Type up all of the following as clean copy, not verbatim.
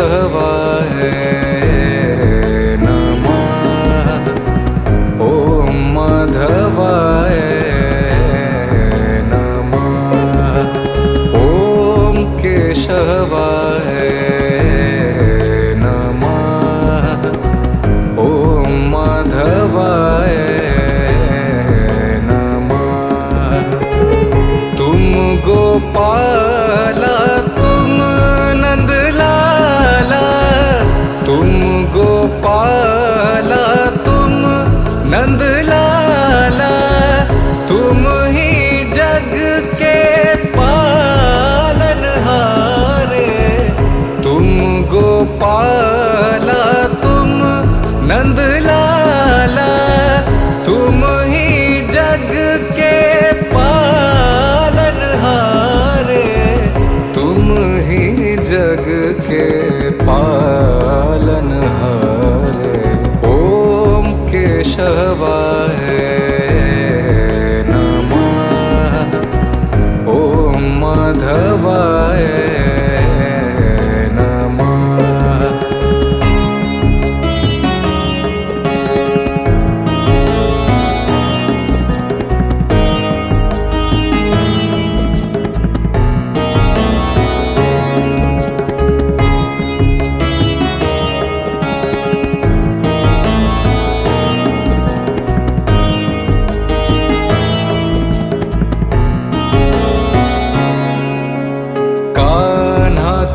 केशवाय नमः। ॐ माधवाय नमः। ॐ केशवाय नमः। ॐ माधवाय नमः। तुम गोपाला तुम नंदलाला, तुम गोपाला तुम नंदलाला, तुम ही जग के पालनहारे। तुम गोपाला तुम नंदलाला, तुम ही जग के पालनहारे। तुम ही जग के पालनहारे। ॐ केशवाय नमः। ॐ माधवाय नमः।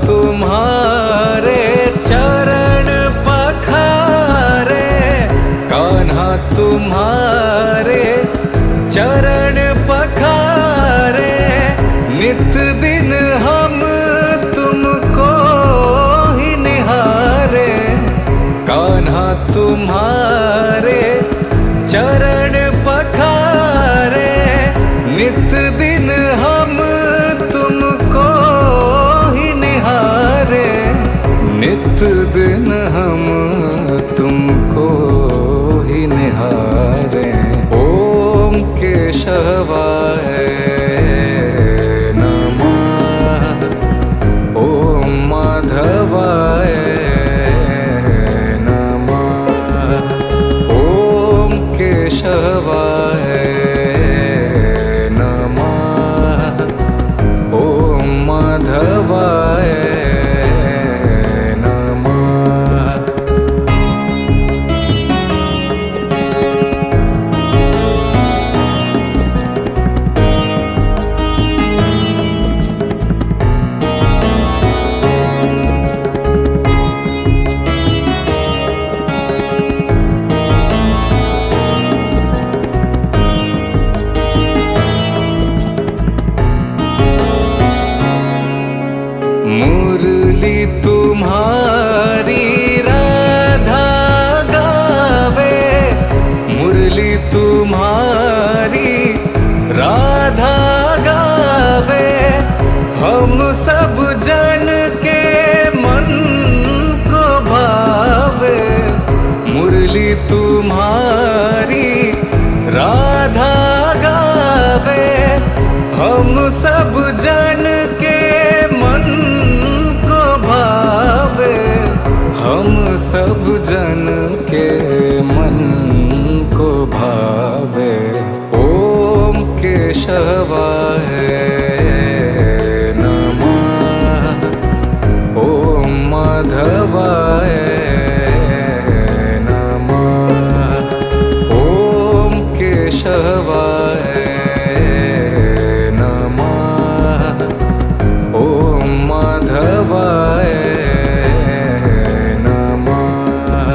तुम्हारे चरण पखारे, कान्हा तुम्हारे चरण पखारे। नित दिन हम तुमको ही निहारे। कान्हा तुम्हारे चरण पखारे, नित दिन हम तुमको निहारे। नित दिन हम तुमको ही निहारे। ॐ केशवाय नमः। ॐ माधवाय नमः। ॐ केशवाय नमः। ॐ माधवाय मुरली तुम्हारी राधा गावे। मुरली तुम्हारी राधा गावे। हम सब जन के मन को भावे। मुरली तुम्हारी राधा गावे। हम सब जन के मन को भावे। हम सब जन के मन को भावे। ॐ केशवाय नमः। ॐ माधवाय नमः। ॐ केशवाय माधवाय नमः।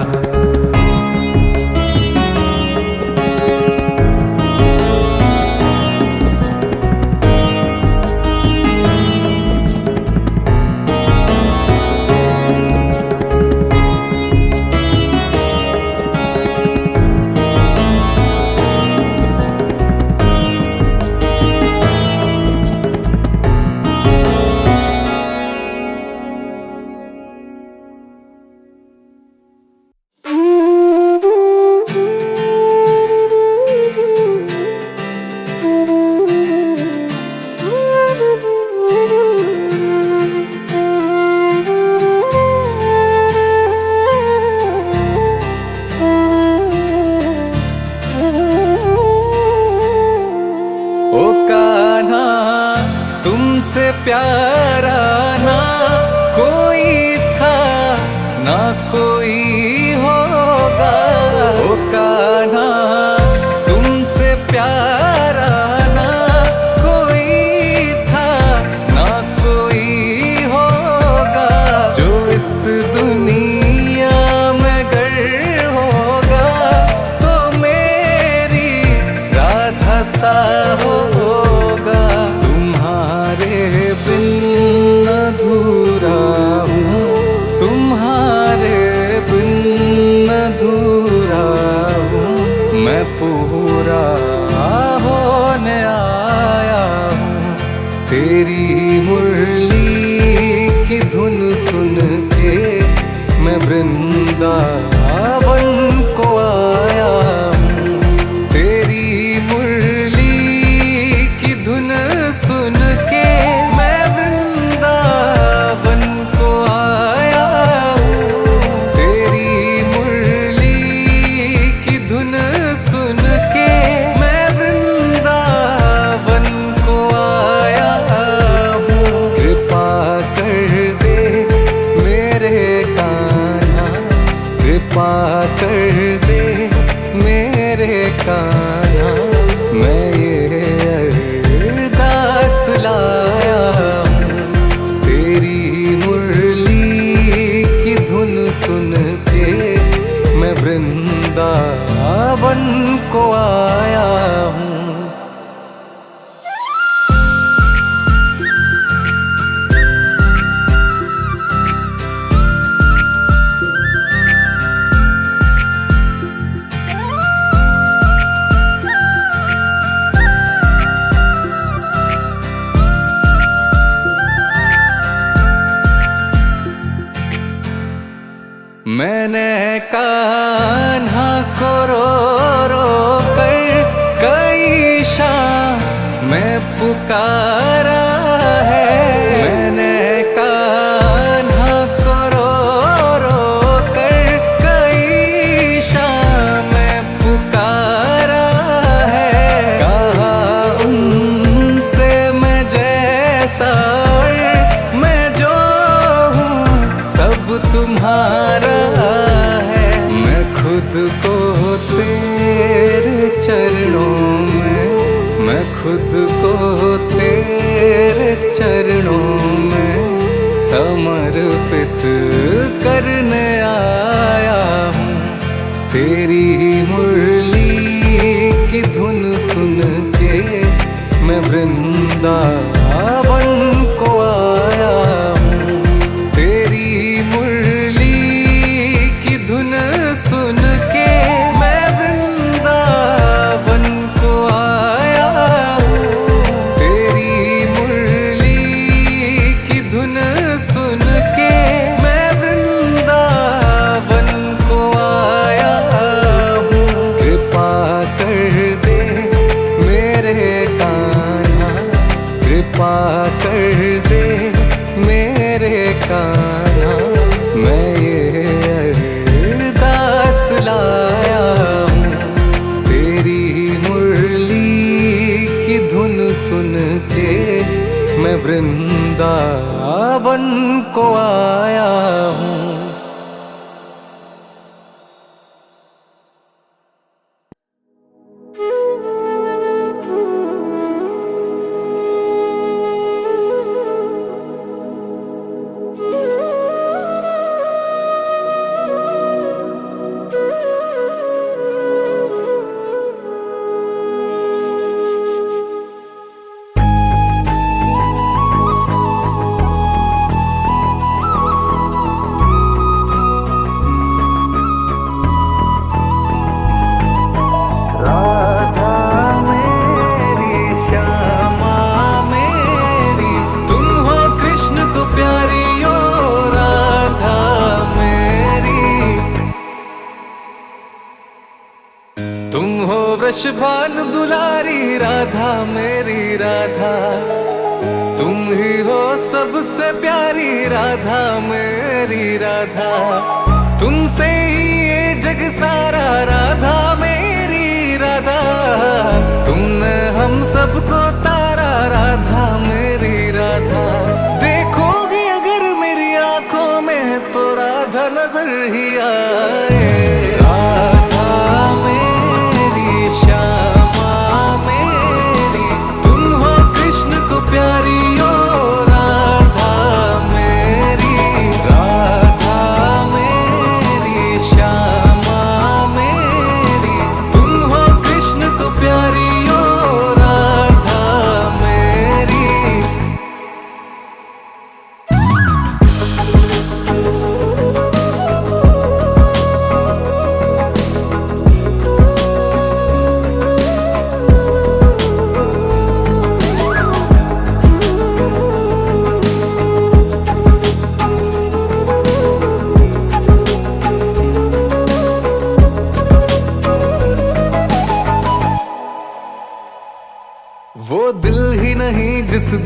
पूरा होने आया हूँ। तेरी मुरली की धुन सुन के मैं वृंदावन को आया हूँ। तेरी मुरली की धुन सुन के मैं वृंदावन को आया हूँ। तेरी मुरली की धुन सुन के मैं वृंदावन को आया हूँ। कृपा कर दे मेरे कान्हा, कृपा कर दे मेरे कान्हा, मैं ये अरदास लाया हूँ। तेरी मुरली की धुन सुन के मैं वृंदावन को आया हूँ। मैंने कान्हा को रो रो कर कई शाम में पुकारा है। मैंने कान्हा को रो रो कर कई शाम में पुकारा है। कहा उनसे मैं जैसा और मैं जो हूँ सब तुम्हारा है। मैं खुद को तेरे चरणों में, मैं खुद को तेरे चरणों में समर्पित करने आया हूँ। तेरी मुरली की धुन सुन के मैं वृंदावन को आया हूँ। तेरी मुरली की धुन सुन के मैं वृंदावन को आया हूँ। तेरी मुरली की धुन सुन के मैं वृंदावन को आया हूँ। कृपा कर दे मेरे कान्हा, कृपा कर दे मेरे कान्हा, मैं ये अरदास लाया हूँ। तेरी मुरली की धुन सुन के मैं वृंदावन को आया हूँ। वृषभान दुलारी राधा मेरी राधा, तुम ही हो सबसे प्यारी राधा मेरी राधा। तुमसे ही ये जग सारा राधा मेरी राधा। तुमने हम सबको तारा राधा मेरी राधा। देखोगी अगर मेरी आंखों में तो राधा नजर ही आए। श्यामा मेरी तुम हो कृष्ण को प्यारी ओ राधा मेरी। राधा मेरी श्यामा मेरी तुम हो कृष्ण को प्यारी ओ राधा मेरी।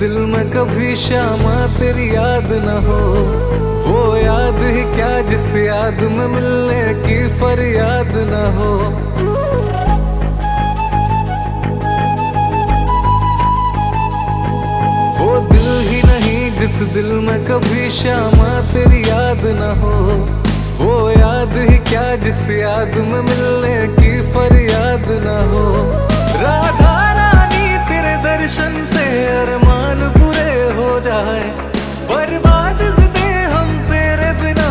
दिल में कभी श्यामा तेरी याद न हो, वो याद ही क्या जिस याद में मिलने की फरियाद न हो। वो दिल ही नहीं जिस दिल में कभी श्यामा तेरी याद न हो, वो याद ही क्या जिस याद में मिलने की फरियाद न हो। राधा रानी तेरे दर्शन से अरमान पूरे हो जाए, बर्बाद ज़िदे हम तेरे बिना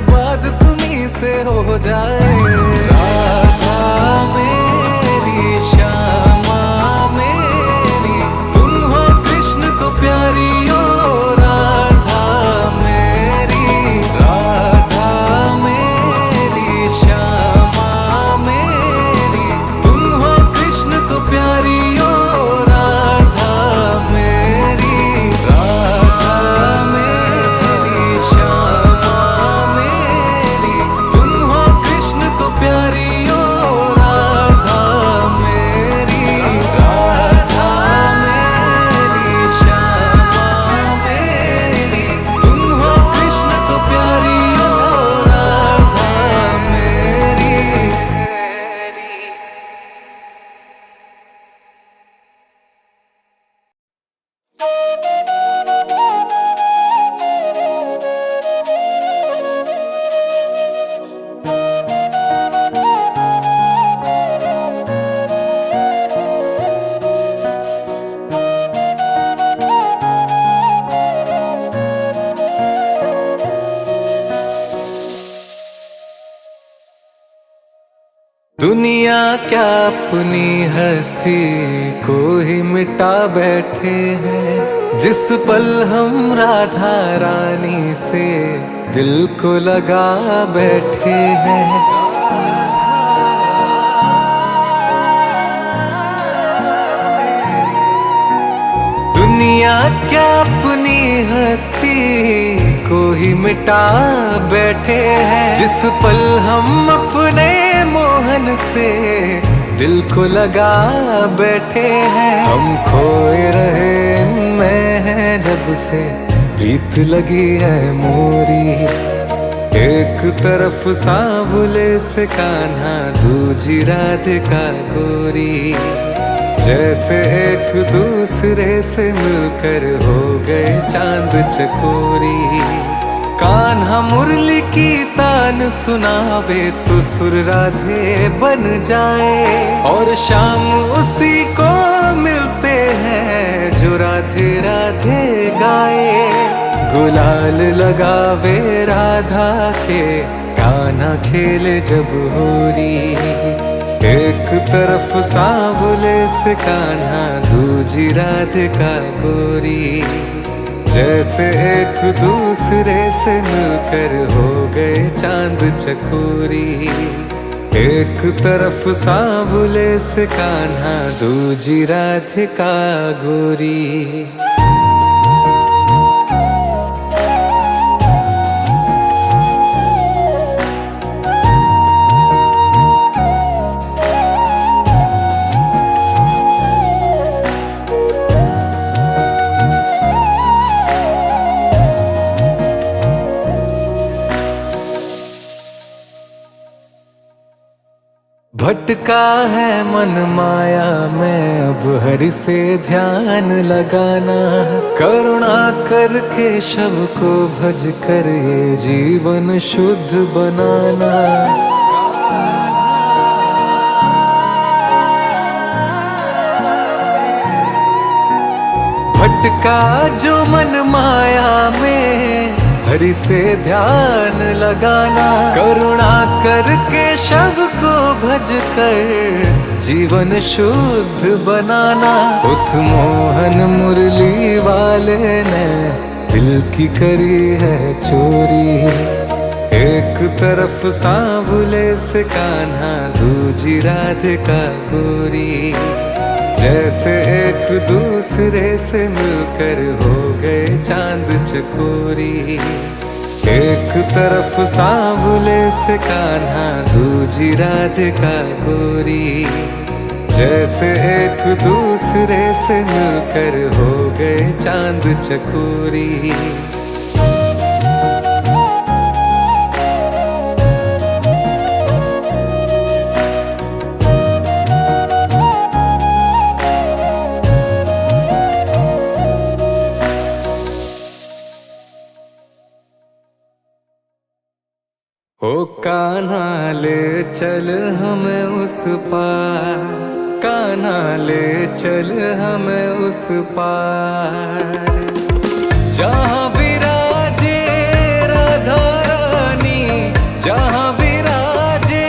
बाद तुम्हीं से हो जाए। राधा मेरी श्यामा मेरी, तुम हो कृष्ण को प्यारी ओ राधा मेरी। राधा मेरी श्यामा मेरी, तुम हो कृष्ण को प्यारी ओ राधा मेरी। राधा मेरी श्यामा मेरी, तुम हो कृष्ण को प्यारी ओ राधा मेरी। राधा मेरी श्यामा मेरी, तुम हो कृष्ण को प्यारी ओ राधा मेरी। दुनिया क्या अपनी हस्ती को ही मिटा बैठे हैं, जिस पल हम राधा रानी से दिल को लगा बैठे हैं। दुनिया क्या अपनी हस्ती को ही मिटा बैठे हैं, जिस पल हम अपने मोहन से दिल को लगा बैठे हैं। हम खोए रहे मैं हैं जब से प्रीत लगी है मोरी, एक तरफ सांवले से कान्हा दूजी राधिका गोरी। जैसे एक दूसरे से मिलकर हो गए चांद चकोरी। कान्हा मुरली की तान सुनावे तो सुर राधे बन जाए, और शाम उसी को मिलते हैं जो राधे राधे गाए। गुलाल लगावे राधा के कान्हा खेले जब होरी, एक तरफ सांवले से कान्हा दूजी राधिका गोरी। जैसे एक दूसरे से मिलकर हो गए चांद चकोरी, एक तरफ सांवले से कान्हा दूजी राधिका गोरी। भटका है मन माया में अब हरि से ध्यान लगाना, करुणा करके शव को भज कर ये जीवन शुद्ध बनाना। भटका जो मन माया में हरि से ध्यान लगाना, करुणा करके शव को भज कर जीवन शुद्ध बनाना। उस मोहन मुरली वाले ने दिल की करी है चोरी, एक तरफ सांवले से कान्हा दूजी राधिका गोरी। जैसे एक दूसरे से मिलकर हो गए चांद चकोरी, एक तरफ सांवले से कान्हा दूजी राधिका गोरी। जैसे एक दूसरे से मिलकर हो गए चांद चकोरी। ओ कान्हा ले चल हमें उस पार, कान्हा ले चल हमें उस पार, जहाँ विराजे राधा रानी, जहाँ विराजे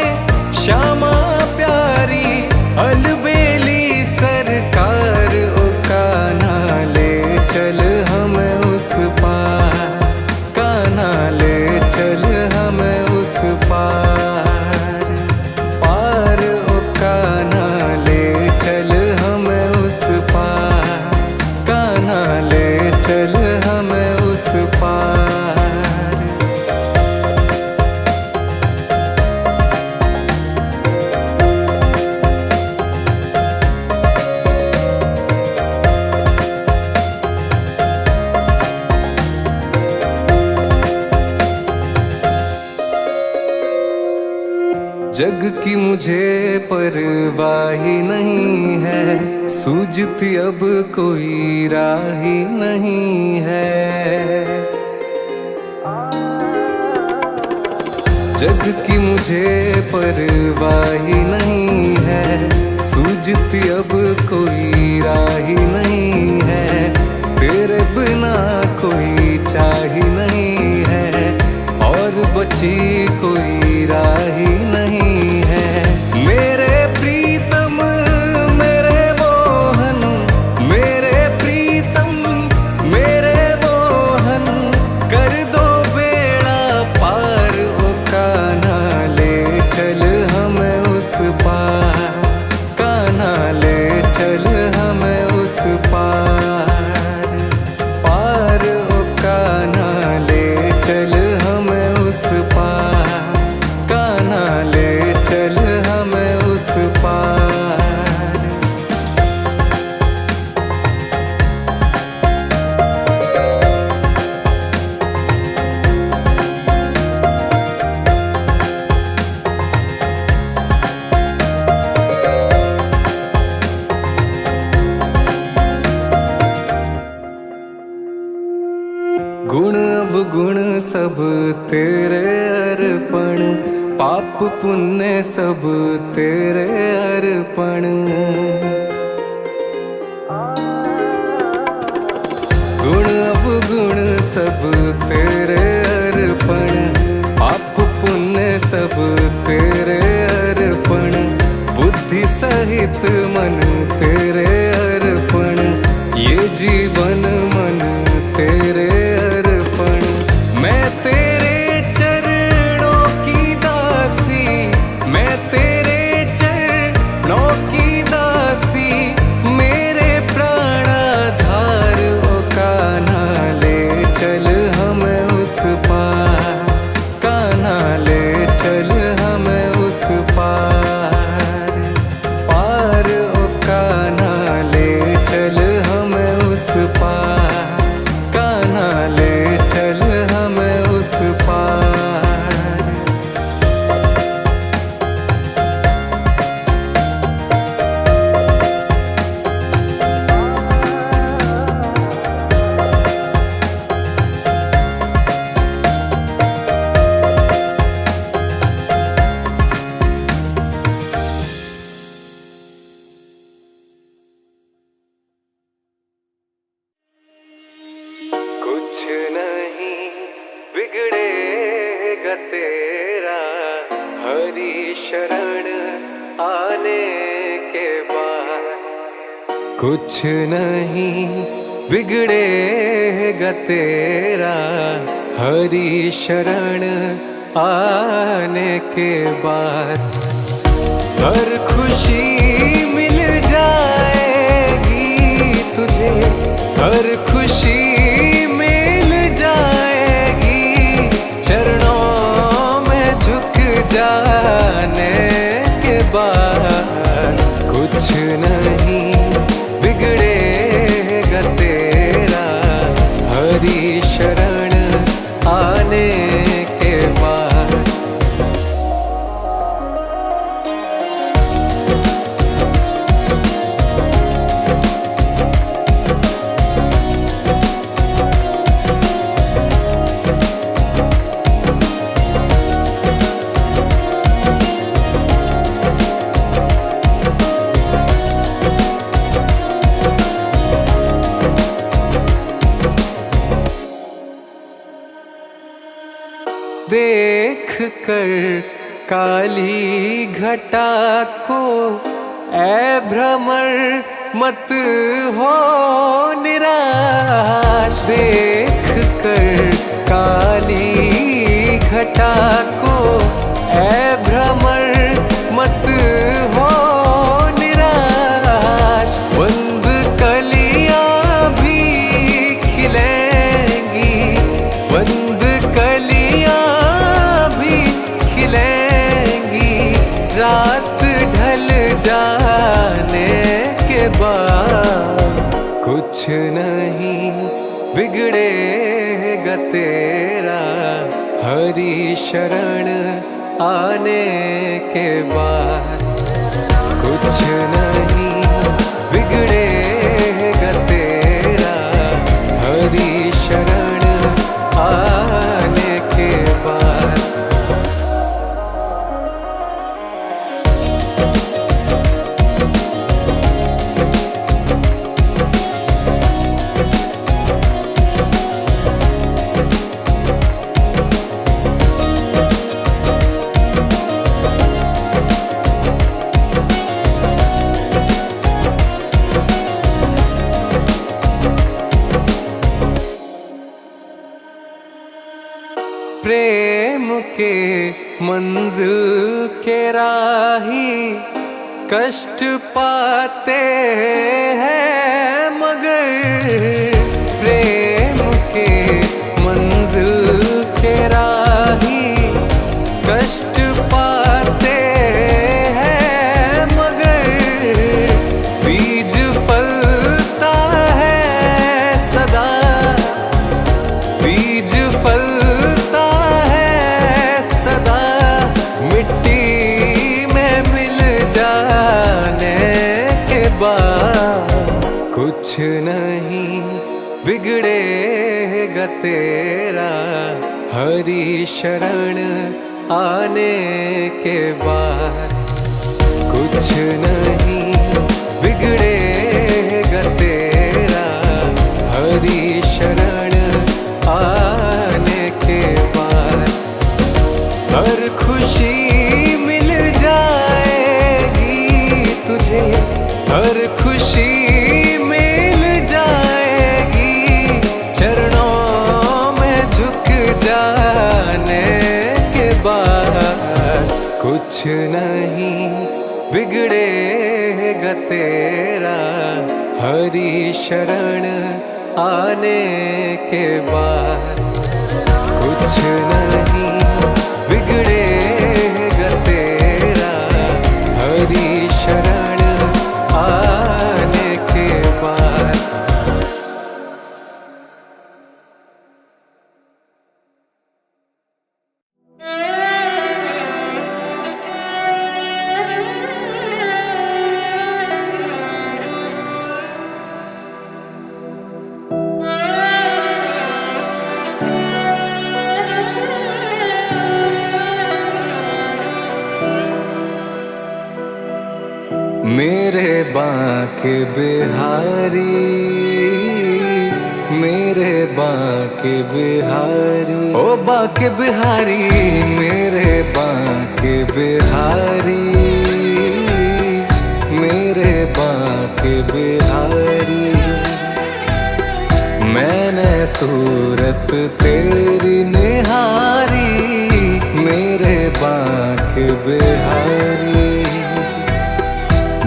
श्यामा प्यारी, अलबेली सरकार। ओ कान्हा ले चल हमें उस पार, कान्हा ले चल हमें उस पार, पार। ओ कान्हा ले चल हमें उस पार, कान्हा ले चल हमें उस पार। जग की मुझे परवाह ही नहीं है, सूझती अब कोई राह ही नहीं है। जग की मुझे परवाह ही नहीं है, सूझती अब कोई राह ही नहीं है। तेरे बिना कोई चाह ही नहीं है, और बची कोई राह ही नहीं है। मेरे प्रीतम मेरे मोहन, मेरे प्रीतम मेरे मोहन, कर दो बेड़ा पार। ओ कान्हा ले चल हमें उस पार, कान्हा ले चल हमें उस पार, पार। ओ कान्हा ले चल हमें उस पार, कान्हा ले चल हमें उस पार। गुण अवगुण सब तेरे अर्पण, पाप पुण्य सब तेरे अर्पण। गुण अवगुण सब तेरे अर्पण, पाप पुण्य सब तेरे अर्पण। बुद्धि सहित मन तेरे अर्पण, ये जीवन मन तेरे अर्पण। मैं तेरे चरणों की दासी, मैं तेरे चरणों की दासी, मेरे प्राणाधार। ओ कान्हा ले चल हमें उस पार, कान्हा ले चल हमें उस पार, पार। ओ कान्हा ले चल हमें उस पार, कान्हा ले चल हमें उस पार। कुछ नहीं बिगड़ेगा तेरा, हरी शरण आने के बाद। कुछ नहीं बिगड़ेगा तेरा, हरी शरण आने के बाद। हर खुशी मिल जाएगी तुझे, हर खुशी मिल जाएगी, चरणों में झुक जाने के बाद। कुछ कुछ नहीं बिगड़ेगा तेरा हरी शरण आने के बाद। देख कर काली घटा को ऐ भ्रमर मत हो निराश। देख कर काली घटा को ऐ भ्रमर मत हो निराश। बंद कलियां भी खिलेंगी, बंद कलियां भी खिलेंगी, रात ढल जाने के बाद। कुछ नहीं बिगड़ेगा तेरा हरी शरण आने के बाद। कुछ नहीं बिगड़ेगा तेरा हरी शरण आने के बाद। प्रेम के मंजिल के राही कष्ट पाते हैं मगर। प्रेम के मंजिल के राही कष्ट पाते हैं मगर। बीज फलता है सदा, बीज फलता है सदा, मिट्टी में मिल जाने के बाद। कुछ नहीं बिगड़ेगा तेरा हरी शरण आने के बाद। कुछ नहीं बिगड़ेगा तेरा हरी शरण आने के बाद। हर खुशी मिल जाएगी तुझे, हर खुशी मिल जाएगी, चरणों में झुक जाने के बाद। कुछ नहीं बिगड़ेगा तेरा हरी शरण आने के बाद। कुछ नहीं बिगड़ेगा तेरा हरी शरण आने के बाद। मेरे बांके बिहारी, मेरे बांके बिहारी, ओ बांके बिहारी, मेरे बांके बिहारी, मेरे बांके बिहारी। मैंने सूरत तेरी निहारी, मेरे बांके बिहारी,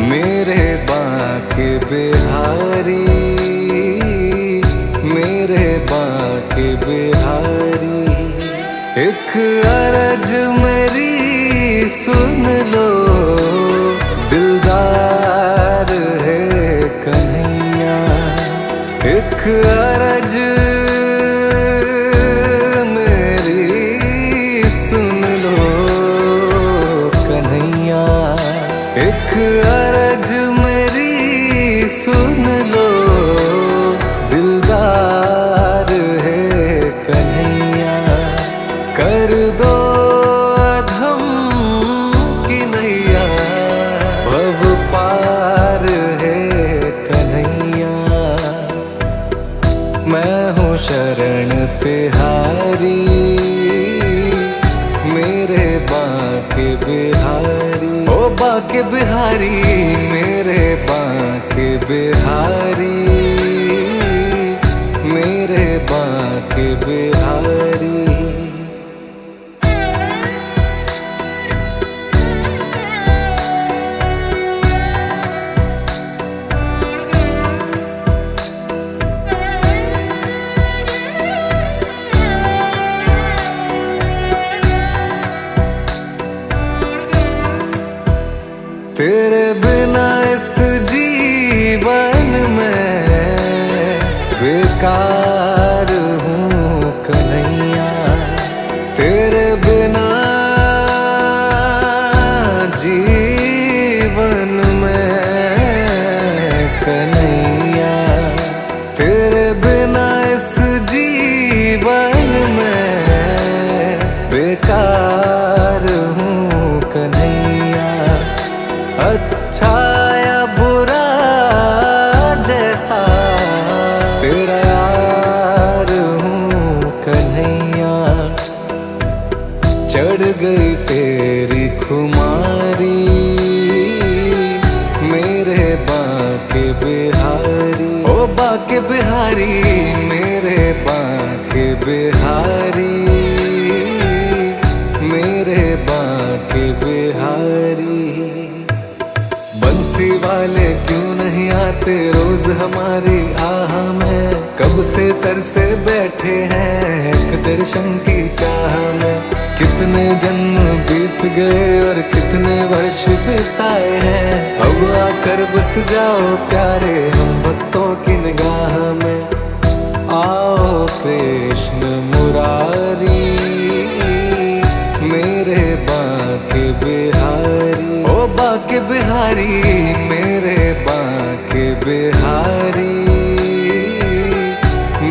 मेरे बांके बिहारी, मेरे बांके बिहारी। एक अर्ज मेरी सुन लो दिलदार, अरज मेरी सुन लो कन्हैया, एक अरज मेरी सुन लो, दिलदार है कन्हैया, कर दो अधम की नैया, भव पार है कन्हैया। मैं हूँ शरण तिहारी, मेरे बांके बिहारी, ओ बांके बिहारी, मेरे बांके बिहारी, मेरे बांके बिहारी। तेरे बिना इस जीवन में बेकार हूँ कन्हैया, तेरे बिना जीवन में कन्हैया, तेरे बिना इस जीवन में बेकार हूँ कन्हैया। अच्छा या बुरा जैसा तेरा यार हूँ कन्हैया, चढ़ गई तेरी खुमारी, मेरे बांके बिहारी, ओ बांके बिहारी, मेरे बांके बिहारी, मेरे बांके बिहारी। बंसी वाले क्यों नहीं आते रोज हमारी आह में, कब से तरसे बैठे हैं एक दर्शन की चाह में। कितने जन्म बीत गए और कितने वर्ष बिताए हैं, अब आकर बस जाओ प्यारे हम भक्तों की निगाह में। आओ कृष्ण मुरारी, मेरे बांके बिहारी, ओ बांके बिहारी, मेरे बांके बिहारी,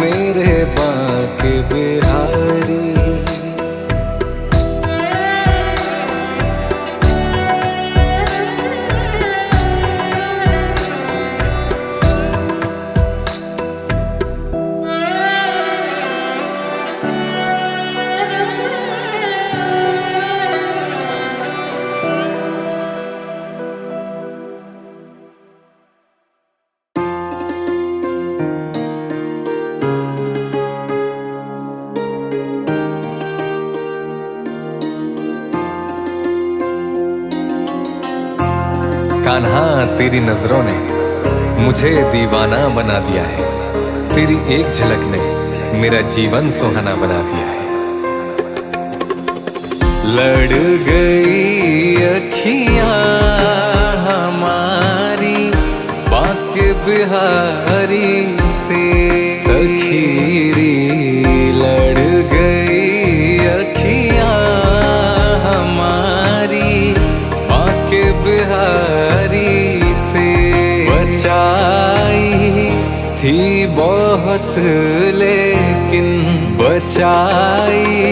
मेरे बांके बिहारी। कान्हा तेरी नजरों ने मुझे दीवाना बना दिया है, तेरी एक झलक ने मेरा जीवन सुहाना बना दिया है। लड़ गई अखियां हमारी बांके बिहारी से, सखीरी लड़ गई अखियां हमारी बांके बिहारी से। बचाई थी बहुत लेकिन बचाई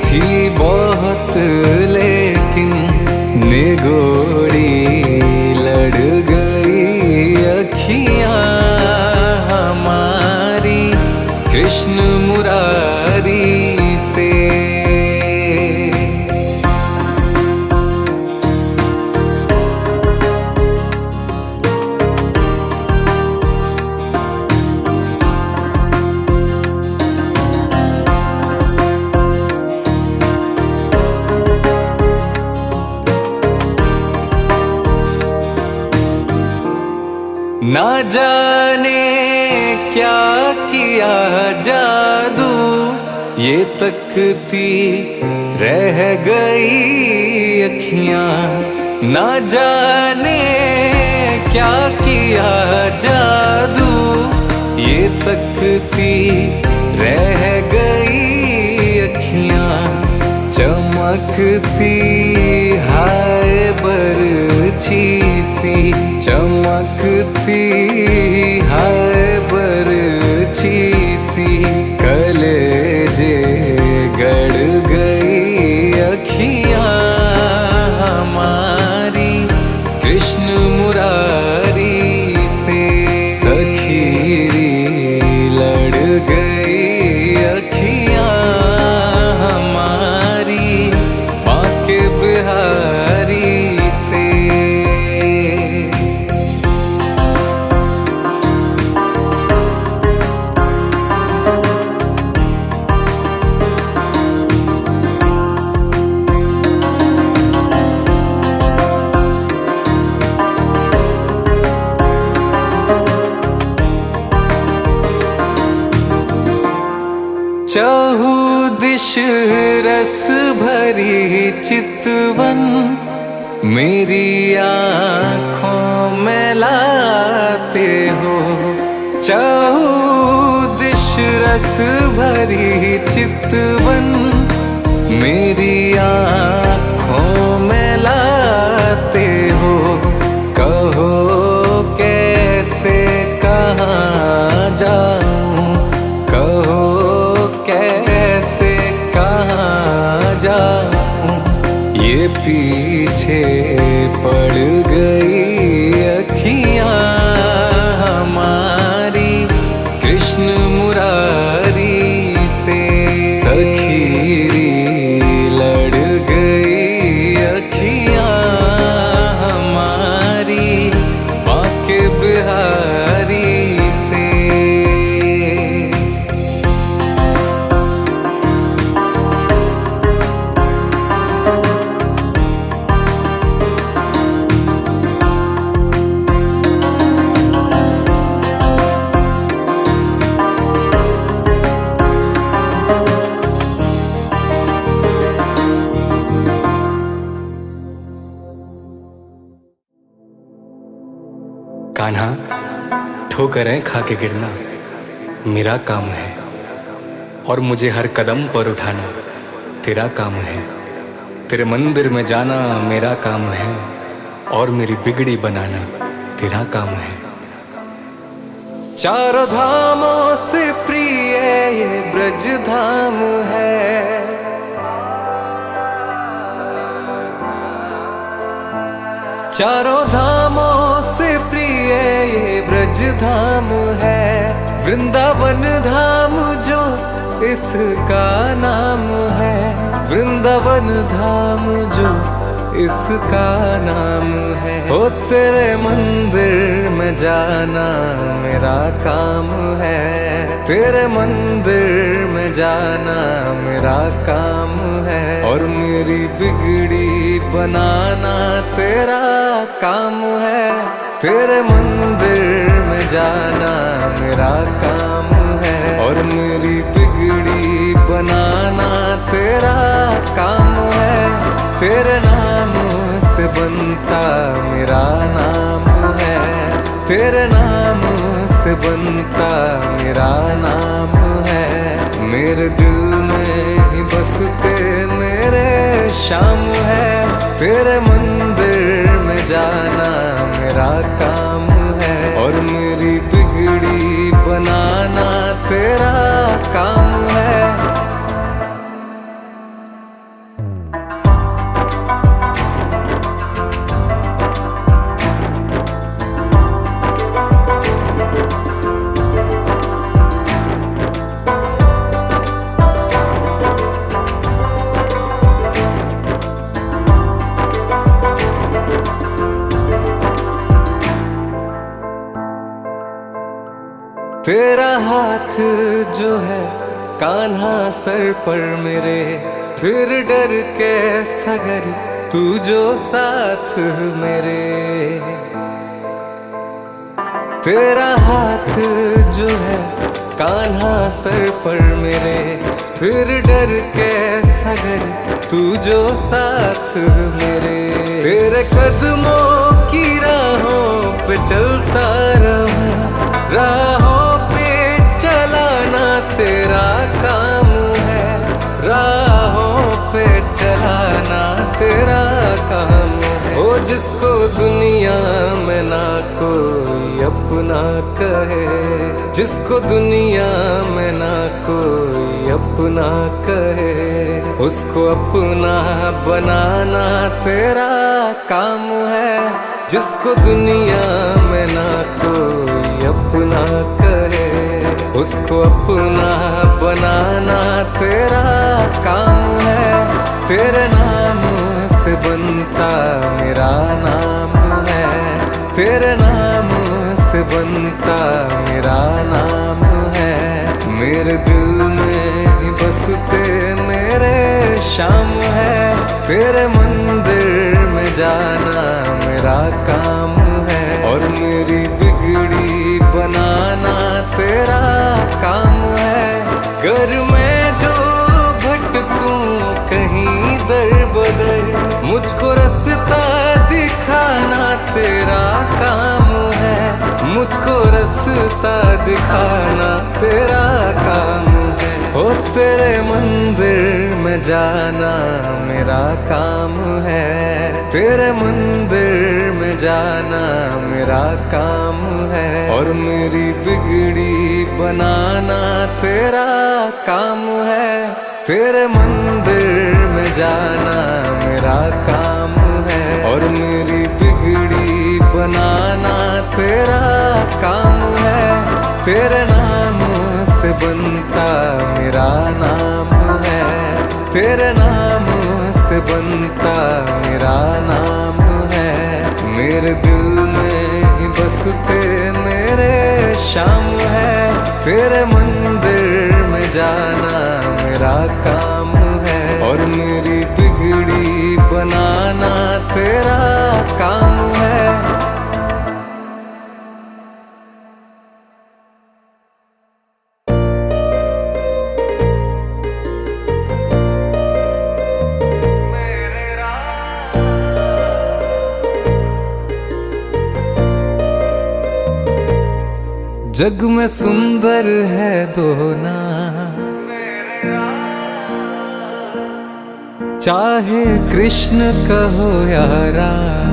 थी बहुत लेकिन निगोड़ी लड़ गई अखियां हमारी कृष्ण मुरारी से। ना जाने क्या किया जादू, ये तकती रह गई अखियां। ना जाने क्या किया जादू, ये तकती रह गई अखियां चमकती हाय बरछी सी, चमकती हाय बरछी सी, कलेजे गड़ गई अखियां हमारी कृष्ण मुरारी से, सखीरी लड़ गई अखियां हमारी बांके बिहारी से। चहु दिश रस भरी चितवन मेरी आँखों में लाते हो, चहु दिश रस भरी चितवन मेरी आँखों में लाते हो, कहो कैसे कहाँ जाऊं, कहो कैसे कहाँ जाऊं, ये पीछे पड़ गई अखियां हमारी कृष्ण मुरारी से, सखीरी लड़ गई अखियां हमारी बांके बिहारी से। कान्हा, ठोकरें खा के गिरना मेरा काम है, और मुझे हर कदम पर उठाना तेरा काम है। तेरे मंदिर में जाना मेरा काम है, और मेरी बिगड़ी बनाना तेरा काम है। चारों धामों से प्रिय ये ब्रज धाम है, चारों धामों से प्रिय ये ब्रज धाम है। वृंदावन धाम जो इसका नाम है, वृंदावन धाम जो इसका नाम है। ओ तेरे मंदिर में जाना मेरा काम है, तेरे मंदिर में जाना मेरा काम है, और मेरी बिगड़ी बनाना तेरा काम है। तेरे मंदिर में जाना मेरा काम है, और मेरी बिगड़ी बनाना तेरा काम है। तेरे नाम से बनता मेरा नाम है, तेरे नाम से बनता मेरा नाम है। मेरे दिल में ही बसते मेरे शाम है, तेरे मंदिर में जाना मेरा काम है, और मेरी बिगड़ी बनाना तेरा काम है। तेरा हाथ जो है कान्हा सर पर मेरे, फिर डर के सगर तू जो साथ मेरे। तेरा हाथ जो है कान्हा सर पर मेरे, फिर डर के सगर तू जो साथ मेरे। तेरे कदमों की राहों पे चलता रहूं, राहों पे तेरा काम है, राहों पे चलाना तेरा काम है। ओ जिसको दुनिया में ना कोई अपना कहे, जिसको दुनिया में ना कोई अपना कहे, उसको अपना बनाना तेरा काम है। जिसको दुनिया में ना कोई अपना कहे, उसको अपना बनाना तेरा काम है। तेरे नाम से बनता मेरा नाम है, तेरे नाम से बनता मेरा नाम है। मेरे दिल में ही बसते मेरे शाम है, तेरे मंदिर में जाना मेरा काम है। और मेरी बिगड़ी बनाना तेरा काम है। घर में जो भटकूं कहीं दर बदर, मुझको रास्ता दिखाना तेरा काम है। मुझको रास्ता दिखाना तेरा काम है। ओ तेरे मंदिर में जाना मेरा काम है, तेरे मंदिर में जाना मेरा काम है। और मेरी बिगड़ी बनाना तेरा काम है। तेरे मंदिर में जाना मेरा काम है, और मेरी बिगड़ी बनाना तेरा काम है। तेरे नाम से बनता मेरा नाम है, तेरे नाम से बनता मेरा नाम है। मेरे दिल में ही बसते मेरे शाम है, तेरे मंदिर में जाना मेरा काम है। और मेरी बिगड़ी बनाना तेरा काम है। जग में सुंदर है दो नाम, चाहे कृष्ण कहो या राम।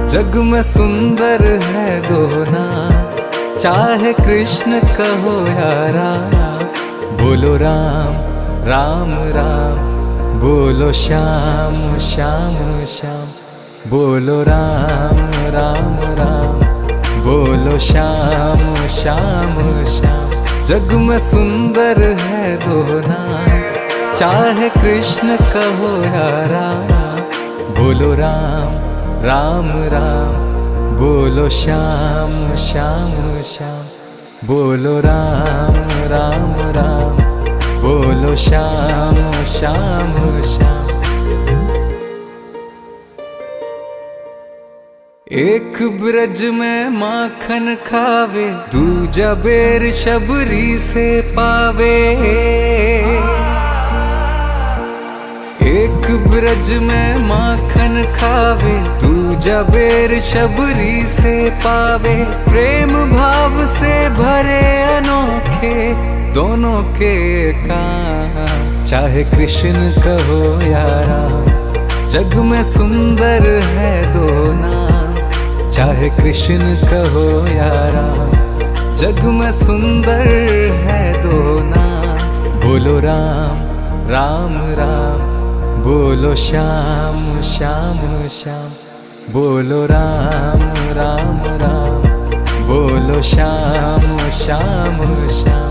जग में सुंदर है दो नाम, चाहे कृष्ण कहो या राम। बोलो राम राम राम, बोलो श्याम श्याम श्याम। बोलो राम राम राम, बोलो श्याम श्याम श्याम। जग में सुंदर है दो नाम, चाहे कृष्ण कहो या राम। बोलो राम राम राम, बोलो श्याम श्याम श्याम। बोलो राम राम राम, बोलो श्याम श्याम श्याम। एक ब्रज में माखन खावे, दूजा बेर शबरी से पावे। एक ब्रज में माखन खावे, दूजा बेर शबरी से पावे। प्रेम भाव से भरे अनोखे दोनों के काम, चाहे कृष्ण कहो या राम। जग में सुंदर है दो नाम, चाहे कृष्ण कहो या राम। जग में सुंदर है दो नाम। बोलो राम राम राम, बोलो श्याम श्याम श्याम। बोलो राम राम राम, बोलो श्याम श्याम श्याम।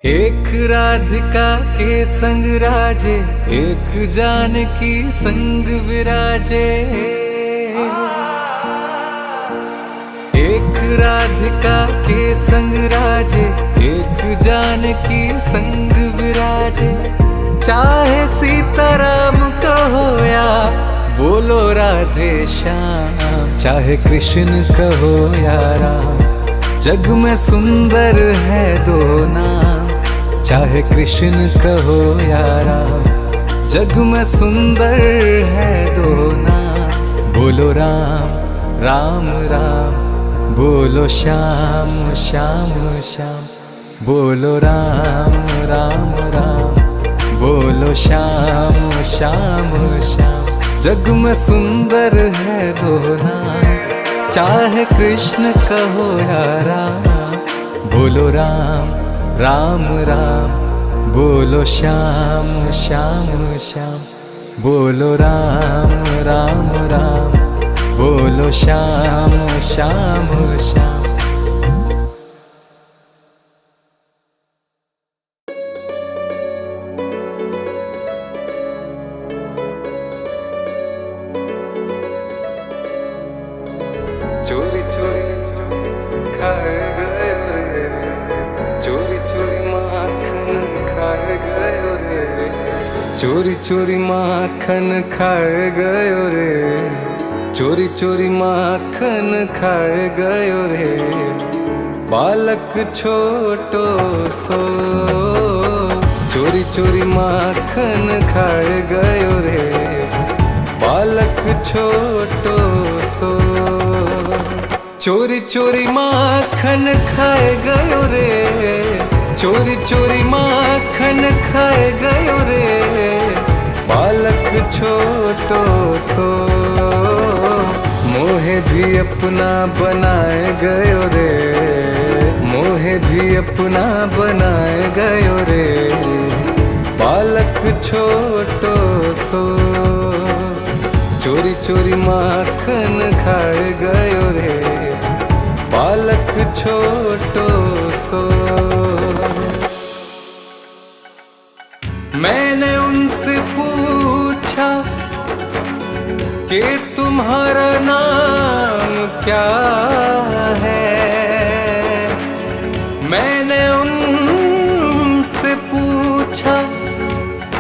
एक राधिका के संग राजे, एक जानकी संग विराजे। एक राधिका के संग राजे, एक जानकी संग विराजे। चाहे सीताराम कहो या बोलो राधे श्याम, चाहे कृष्ण कहो या राम। जग में सुंदर है दो नाम, चाहे कृष्ण कहो या राम। जग में सुंदर है दो नाम, बोलो राम राम राम, बोलो श्याम श्याम श्याम, बोलो राम राम राम, बोलो श्याम श्याम श्याम। जग में सुंदर है दो नाम, चाहे कृष्ण कहो या राम। बोलो राम राम राम, बोलो श्याम श्याम श्याम, बोलो राम राम राम, बोलो श्याम श्याम श्याम। चोरी चोरी खाए गए रे, चोरी चोरी माखन खाए गए रे, चोरी चोरी माखन खाए गए रे, चोरी चोरी माखन खाए गए रे। बालक छोटो सो, चोरी चोरी माखन खाए गए रे, बालक छोटो सो। चोरी चोरी माखन खाए गयो रे, चोरी चोरी माखन खाए गयो रे, बालक छोटो सो। मोहे भी अपना बनाए गयो रे, मोहे भी अपना बनाए गयो रे, बालक छोटो सो। चोरी चोरी माखन खाए गयो रे, बालक छोटो सो। मैंने उनसे पूछा कि तुम्हारा नाम क्या है, मैंने उनसे पूछा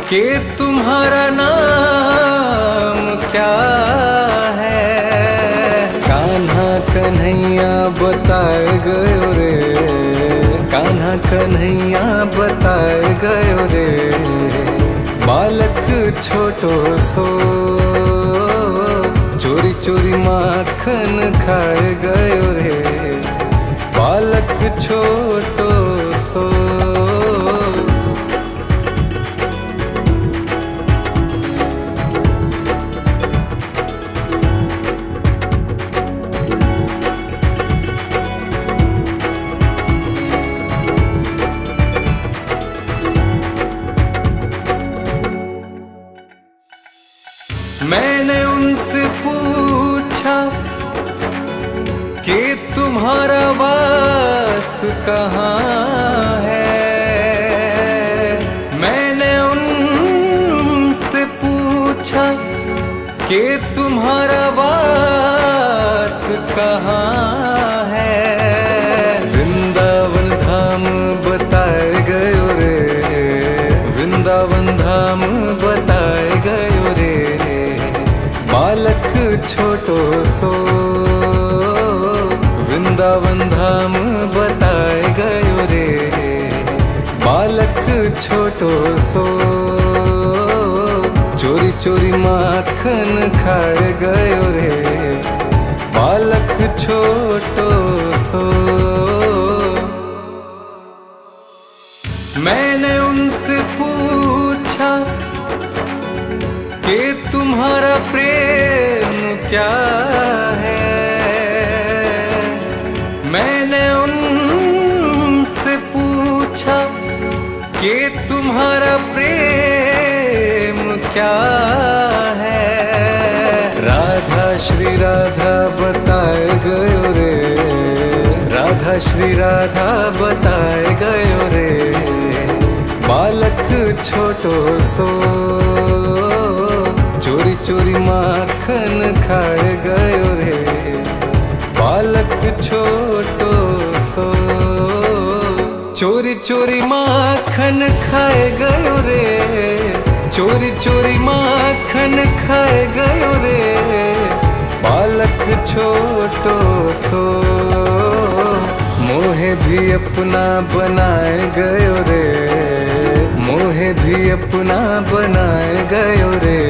कि तुम्हारा नाम क्या है। कान्हा कन्हैया बताए गयो रे, कान्हा कन्हैया बताए गयो रे, बालक छोटो सो। चोरी चोरी माखन खाए गयो रे, बालक छोटो सो। मैंने उनसे पूछा कि तुम्हारा वास कहाँ है, मैंने उनसे पूछा कि तुम्हारा वास कहाँ है। वृंदावन धाम बताए गयो रे, वृंदावन धाम बताए गयो रे, बालक छोटो सो। वृंदावन धाम बताए गयो रे, बालक छोटो सो। चोरी चोरी माखन खाए गयो रे, बालक छोटो सो। मैंने उनसे पूछा कि तुम्हारा प्रेम क्या है, मैंने उनसे पूछा कि तुम्हारा प्रेम क्या है। राधा श्री राधा बताए गयो रे, राधा श्री राधा बताए गयो रे, बालक छोटो सो। चोरी चोरी माखन खाए गयो रे, बालक छोटो सो। चोरी चोरी माखन खाए गयो रे, चोरी चोरी माखन खाए गयो रे, बालक छोटो सो। मोहे भी अपना बनाए गयो रे, मोहे भी अपना बनाए गयो रे।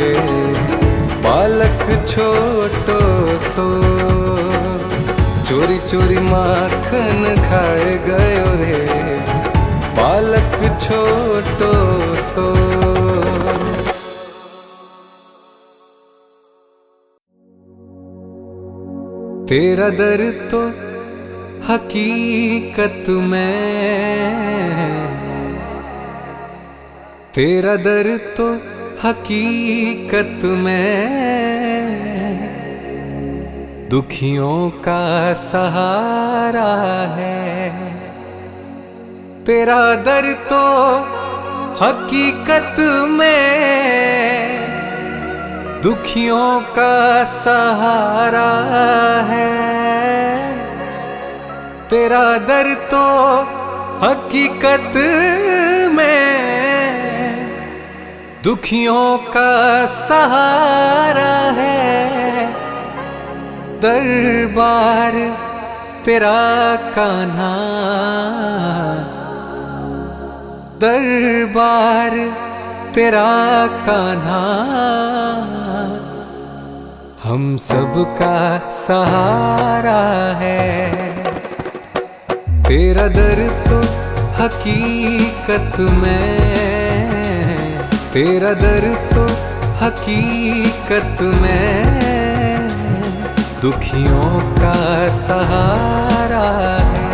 बालक छोटो सो चोरी चोरी माखन खाए गयो रे, बालक छोटो सो। तेरा दर तो हकीकत में, तेरा दर तो हकीकत में दुखियों का सहारा है। तेरा दर तो हकीकत में दुखियों का सहारा है। तेरा दर तो हकीकत में दुखियों का सहारा है। दरबार तेरा कान्हा, दरबार तेरा कान्हा हम सबका सहारा है। तेरा दर तो हकीकत में, तेरा दर तो हकीकत में दुखियों का सहारा है।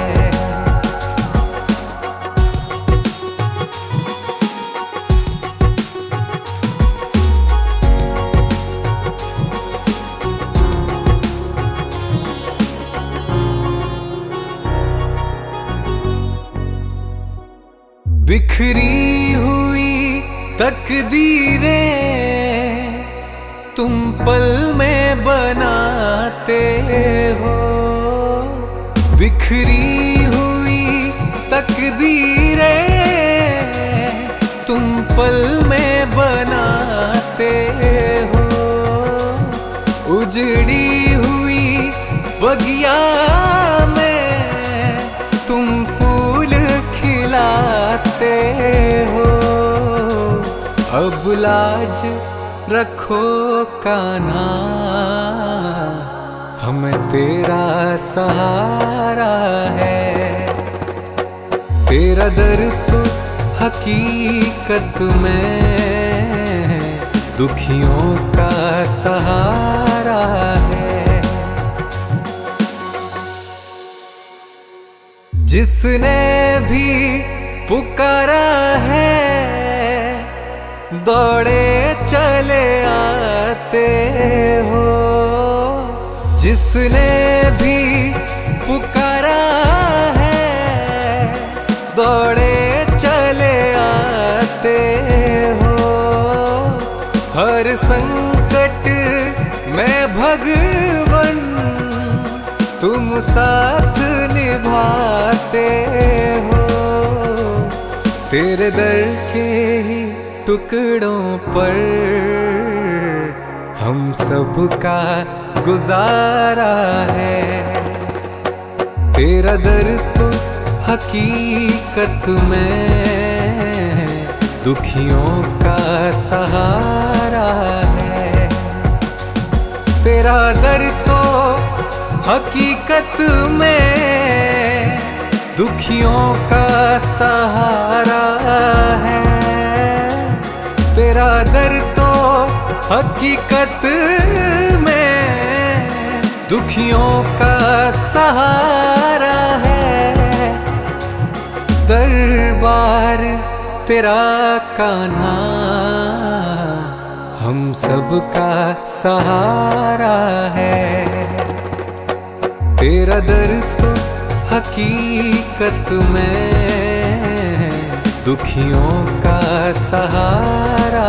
बिखरी हुई तकदीरें तुम पल में बनाते हो। बिखरी हुई तकदीरें तुम पल में बनाते हो। उजड़ी हुई बगिया में तुम फूल खिलाते हो। अब लाज रखो कान्हा, हमें तेरा सहारा है। तेरा दर तो हकीकत में दुखियों का सहारा है। जिसने भी पुकारा है दौड़े चले आते हो। जिसने भी पुकारा है दौड़े चले आते हो। हर संकट में भगवन तुम साथ निभाते हो। तेरे दर के ही टुकड़ों पर हम सबका गुजारा है। तेरा दर तो हकीकत में दुखियों का सहारा है। तेरा दर तो हकीकत में दुखियों का सहारा है। तेरा दर तो हकीकत में दुखियों का सहारा है। दरबार तेरा कान्हा हम सबका सहारा है। तेरा दर तो हकीकत में दुखियों का सहारा